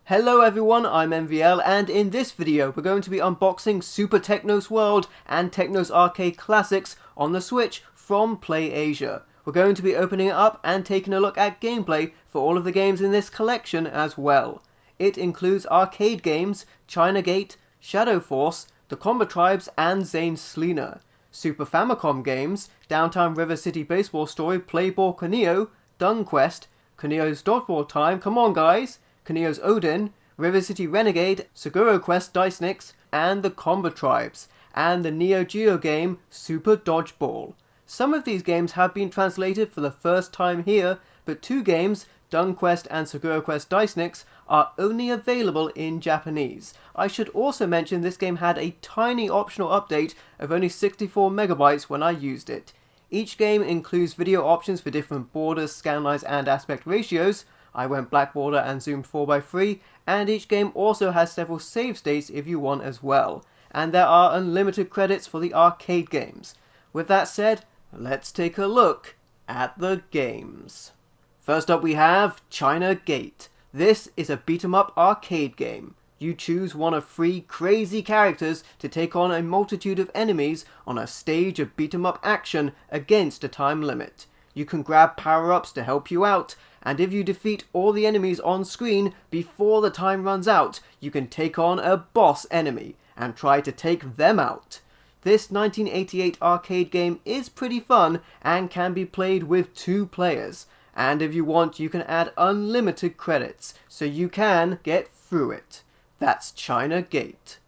Hello everyone, I'm MVL, and in this video we're going to be unboxing Super Technos World and Technos Arcade Classics on the Switch from PlayAsia. We're going to be opening it up and taking a look at gameplay for all of the games in this collection as well. It includes arcade games, China Gate, Shadow Force, the Combat Tribes and Zane Sleena. Super Famicom games, Downtown River City Baseball Story, Play Ball Canio, Dungquest, Canos Dodgeball Time, come on guys, Canos Odin, River City Renegade, Soroquest Dice, and the Combat Tribes, and the Neo Geo game Super Dodgeball. Some of these games have been translated for the first time here, but two games, Dungquest and Soroquest Dice, are only available in Japanese. I should also mention this game had a tiny optional update of only 64 megabytes when I used it. Each game includes video options for different borders, scanlines and aspect ratios. I went black border and zoomed 4x3, and each game also has several save states if you want as well. And there are unlimited credits for the arcade games. With that said, let's take a look at the games. First up we have China Gate. This is a beat-em-up arcade game. You choose one of 3 crazy characters to take on a multitude of enemies on a stage of beat-em-up action against a time limit. You can grab power-ups to help you out, and if you defeat all the enemies on screen before the time runs out, you can take on a boss enemy and try to take them out. This 1988 arcade game is pretty fun and can be played with 2 players, and if you want you can add unlimited credits, so you can get through it. That's China Gate.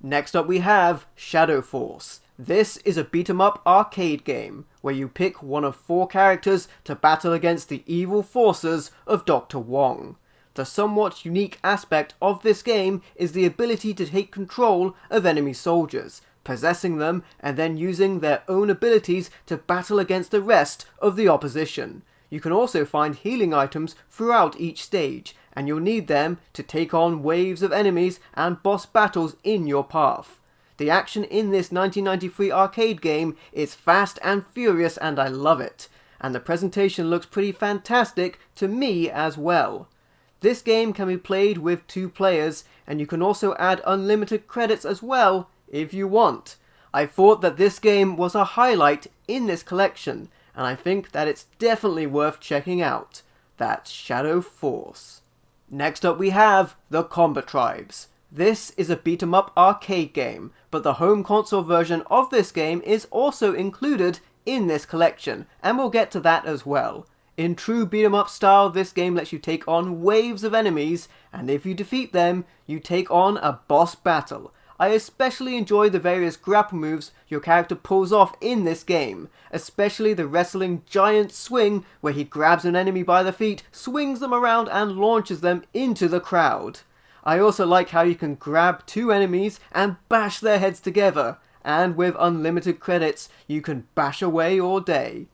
Next up we have Shadow Force. This is a beat-em-up arcade game, where you pick one of 4 characters to battle against the evil forces of Dr. Wong. The somewhat unique aspect of this game is the ability to take control of enemy soldiers, possessing them and then using their own abilities to battle against the rest of the opposition. You can also find healing items throughout each stage, and you'll need them to take on waves of enemies and boss battles in your path. The action in this 1993 arcade game is fast and furious and I love it, and the presentation looks pretty fantastic to me as well. This game can be played with 2 players, and you can also add unlimited credits as well if you want. I thought that this game was a highlight in this collection, and I think that it's definitely worth checking out. That's Shadow Force. Next up we have the Combat Tribes. This is a beat-em-up arcade game, but the home console version of this game is also included in this collection, and we'll get to that as well. In true beat-em-up style, this game lets you take on waves of enemies, and if you defeat them, you take on a boss battle. I especially enjoy the various grapple moves your character pulls off in this game, especially the wrestling giant swing where he grabs an enemy by the feet, swings them around and launches them into the crowd. I also like how you can grab 2 enemies and bash their heads together, and with unlimited credits you can bash away all day.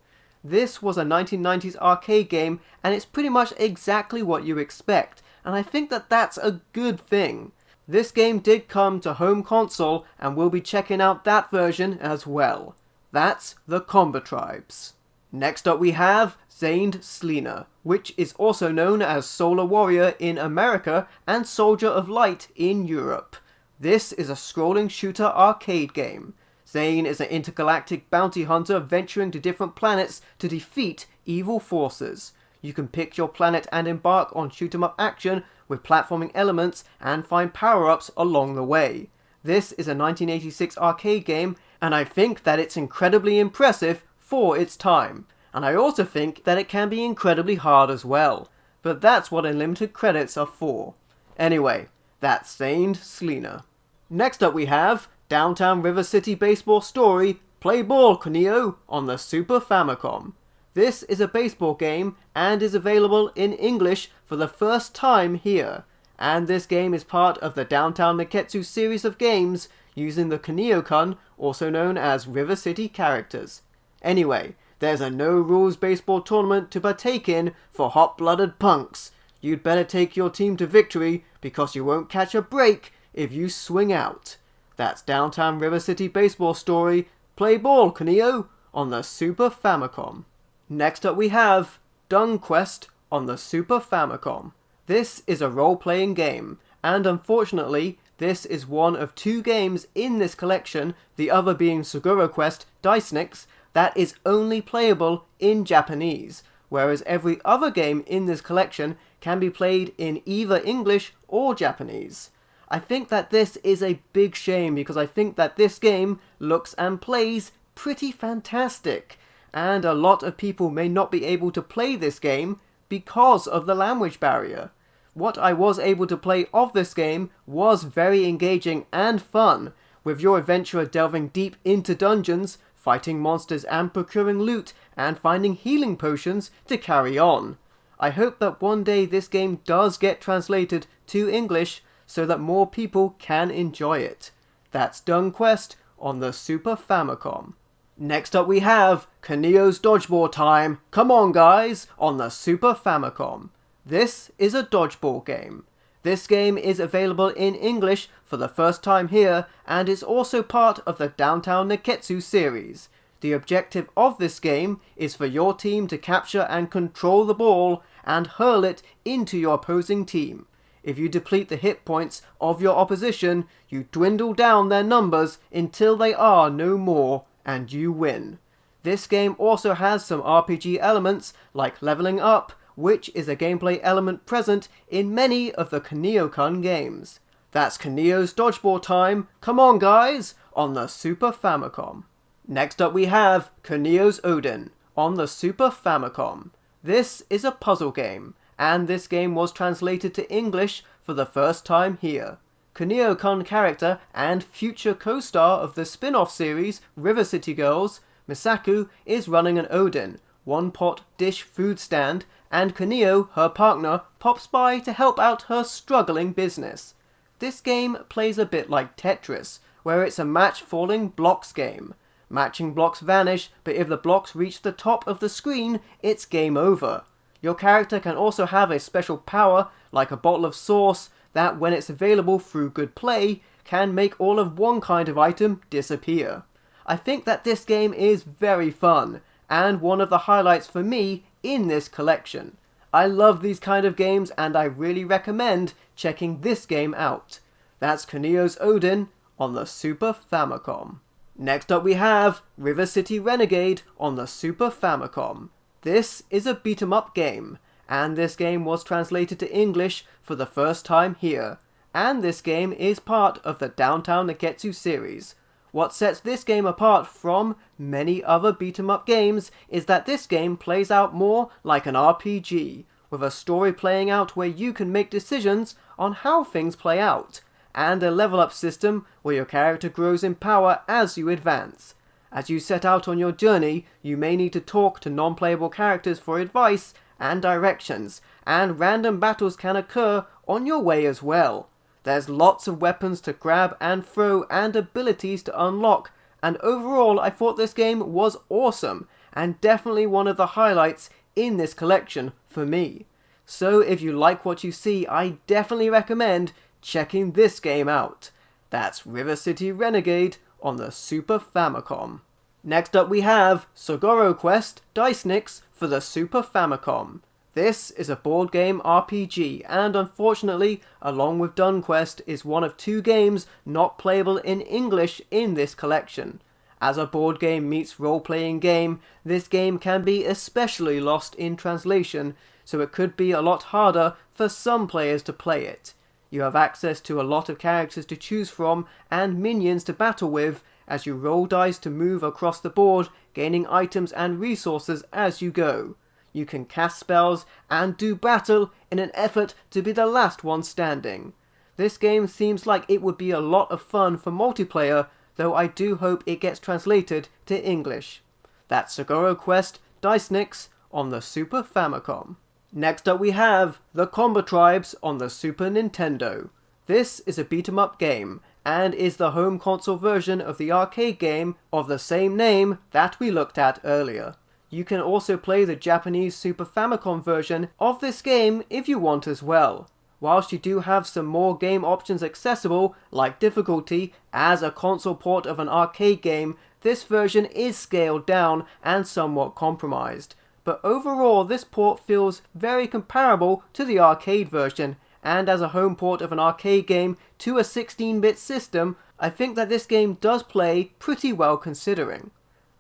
This was a 1990s arcade game and it's pretty much exactly what you expect, and I think that that's a good thing. This game did come to home console and we'll be checking out that version as well. That's the Combat Tribes. Next up we have Zane Sleena, which is also known as Solar Warrior in America and Soldier of Light in Europe. This is a scrolling shooter arcade game. Zane is an intergalactic bounty hunter venturing to different planets to defeat evil forces. You can pick your planet and embark on shoot-em-up action with platforming elements and find power-ups along the way. This is a 1986 arcade game, and I think that it's incredibly impressive for its time. And I also think that it can be incredibly hard as well. But that's what unlimited credits are for. Anyway, that's Zane Sleena. Next up we have Downtown River City Baseball Story, Play Ball Canio on the Super Famicom. This is a baseball game and is available in English for the first time here. And this game is part of the Downtown Neketsu series of games using the Canio-kun, also known as River City characters. Anyway, there's a no-rules baseball tournament to partake in for hot-blooded punks. You'd better take your team to victory because you won't catch a break if you swing out. That's Downtown River City Baseball Story, Play Ball Canio on the Super Famicom. Next up we have Dungquest on the Super Famicom. This is a role-playing game, and unfortunately, this is one of 2 games in this collection, the other being Soroquest Dice, that is only playable in Japanese, whereas every other game in this collection can be played in either English or Japanese. I think that this is a big shame because I think that this game looks and plays pretty fantastic, and a lot of people may not be able to play this game because of the language barrier. What I was able to play of this game was very engaging and fun, with your adventurer delving deep into dungeons, fighting monsters and procuring loot, and finding healing potions to carry on. I hope that one day this game does get translated to English so that more people can enjoy it. That's Dungquest on the Super Famicom. Next up we have Canos Dodgeball Time, come on guys, on the Super Famicom. This is a dodgeball game. This game is available in English for the first time here, and is also part of the Downtown Neketsu series. The objective of this game is for your team to capture and control the ball and hurl it into your opposing team. If you deplete the hit points of your opposition, you dwindle down their numbers until they are no more, and you win. This game also has some RPG elements like leveling up, which is a gameplay element present in many of the Kunio-kun games. That's Canos Dodgeball Time, come on guys, on the Super Famicom. Next up we have Canos Odin, on the Super Famicom. This is a puzzle game, and this game was translated to English for the first time here. Kunio-kun character and future co-star of the spin-off series River City Girls, Misaku is running an Odin, one-pot dish food stand, and Kunio, her partner, pops by to help out her struggling business. This game plays a bit like Tetris, where it's a match-falling blocks game. Matching blocks vanish, but if the blocks reach the top of the screen, it's game over. Your character can also have a special power, like a bottle of sauce, that when it's available through good play, can make all of one kind of item disappear. I think that this game is very fun, and one of the highlights for me in this collection. I love these kind of games, and I really recommend checking this game out. That's Canos Odin on the Super Famicom. Next up we have River City Renegade on the Super Famicom. This is a beat 'em up game, and this game was translated to English for the first time here, and this game is part of the Downtown Neketsu series. What sets this game apart from many other beat 'em up games is that this game plays out more like an RPG, with a story playing out where you can make decisions on how things play out, and a level up system where your character grows in power as you advance. As you set out on your journey, you may need to talk to non-playable characters for advice and directions, and random battles can occur on your way as well. There's lots of weapons to grab and throw and abilities to unlock, and overall I thought this game was awesome, and definitely one of the highlights in this collection for me. So if you like what you see, I definitely recommend checking this game out. That's River City Renegade on the Super Famicom. Next up we have Soroquest Dice for the Super Famicom. This is a board game RPG, and unfortunately, along with Dungquest, is one of 2 games not playable in English in this collection. As a board game meets role-playing game, this game can be especially lost in translation, so it could be a lot harder for some players to play it. You have access to a lot of characters to choose from and minions to battle with as you roll dice to move across the board, gaining items and resources as you go. You can cast spells and do battle in an effort to be the last one standing. This game seems like it would be a lot of fun for multiplayer, though I do hope it gets translated to English. That's Soroquest Dice on the Super Famicom. Next up we have The Combo Tribes on the Super Nintendo. This is a beat 'em up game, and is the home console version of the arcade game of the same name that we looked at earlier. You can also play the Japanese Super Famicom version of this game if you want as well. Whilst you do have some more game options accessible, like difficulty, as a console port of an arcade game, this version is scaled down and somewhat compromised. but overall this port feels very comparable to the arcade version, and as a home port of an arcade game to a 16-bit system, I think that this game does play pretty well considering.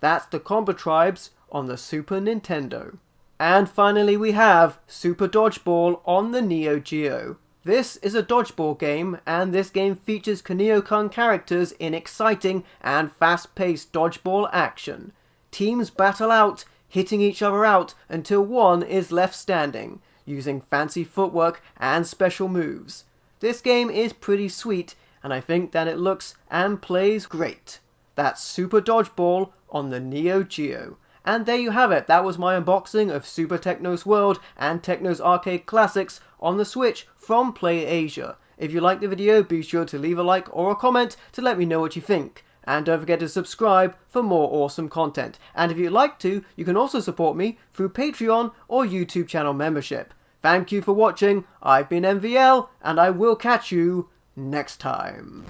That's the Combo Tribes on the Super Nintendo. And finally we have Super Dodgeball on the Neo Geo. This is a dodgeball game, and this game features Kunio-kun characters in exciting and fast-paced dodgeball action. Teams battle out, hitting each other out until one is left standing, using fancy footwork and special moves. This game is pretty sweet, and I think that it looks and plays great. That's Super Dodgeball on the Neo Geo. And there you have it, that was my unboxing of Super Technos World and Technos Arcade Classics on the Switch from PlayAsia. If you liked the video, be sure to leave a like or a comment to let me know what you think. And don't forget to subscribe for more awesome content. And if you'd like to, you can also support me through Patreon or YouTube channel membership. Thank you for watching, I've been MVL, and I will catch you next time.